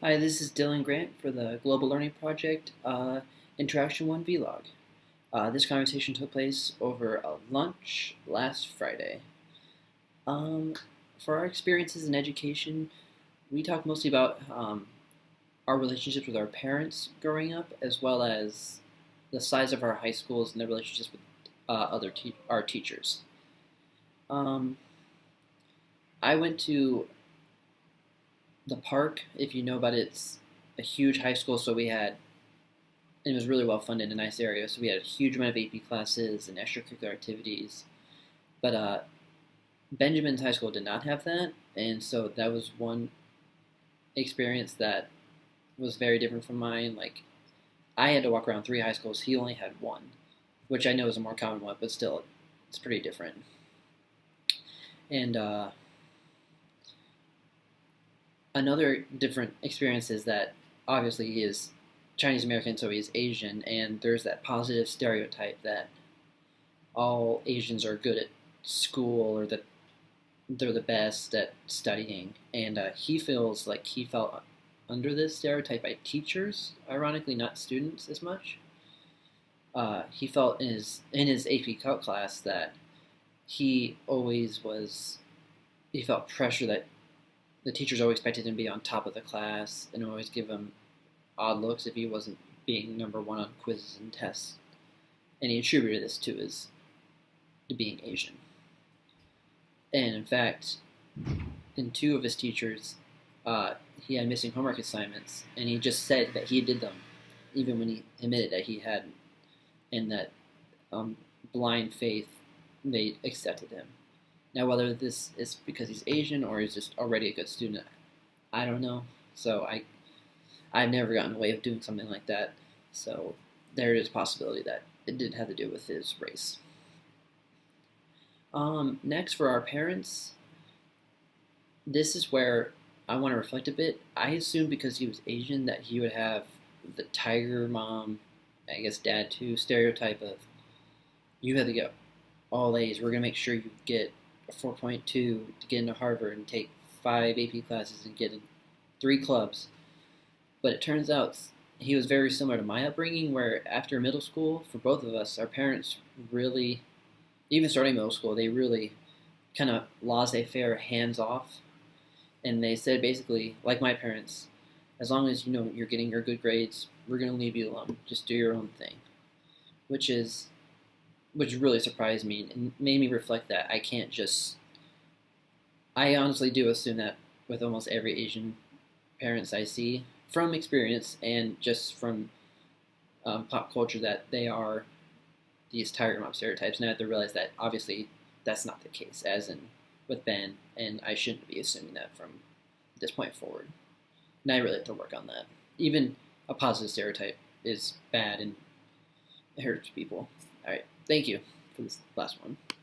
Hi, this is Dylan Grant for the Global Learning Project Interaction 1 Vlog. This conversation took place over a lunch last Friday. Um, for our experiences in education, we talked mostly about our relationships with our parents growing up, as well as the size of our high schools and their relationships with our teachers. Um, I went to the park. If you know about it, it's a huge high school, so it was really well funded in a nice area. So we had a huge amount of AP classes and extracurricular activities. But Benjamin's high school did not have that, and so that was one experience that was very different from mine. Like I had to walk around three high schools; he only had one, which I know is a more common one, but still, it's pretty different. And Another different experience is that obviously he is Chinese American, so he's Asian, and there's that positive stereotype that all Asians are good at school or that they're the best at studying. And he feels like he felt under this stereotype by teachers, ironically, not students as much. He felt in his AP Calc class that he always was. He felt pressure that the teachers always expected him to be on top of the class and always give him odd looks if he wasn't being number one on quizzes and tests. And he attributed this to being Asian. And in fact, in two of his teachers, he had missing homework assignments, and he just said that he did them, even when he admitted that he hadn't, and that um, blind faith they accepted him. Now, whether this is because he's Asian or he's just already a good student, I don't know. So I've never gotten away with doing something like that. So there is a possibility that it did have to do with his race. Next, for our parents, this is where I want to reflect a bit. I assumed because he was Asian that he would have the tiger mom, I guess dad too, stereotype of you have to get all A's. We're gonna make sure you get a 4.2 to get into Harvard and take five AP classes and get in three clubs. But it turns out he was very similar to my upbringing, where after middle school, for both of us, our parents really, even starting middle school, they really kind of laissez-faire, hands off, and they said basically, like my parents, as long as you know you're getting your good grades, we're gonna leave you alone. Just do your own thing, which is which really surprised me and made me reflect that I can't just. I honestly do assume that with almost every Asian parents I see from experience and just from pop culture that they are these tiger mom stereotypes, and I have to realize that obviously that's not the case, as in with Ben, and I shouldn't be assuming that from this point forward. And I really have to work on that. Even a positive stereotype is bad and it hurts people. All right, thank you for this last one.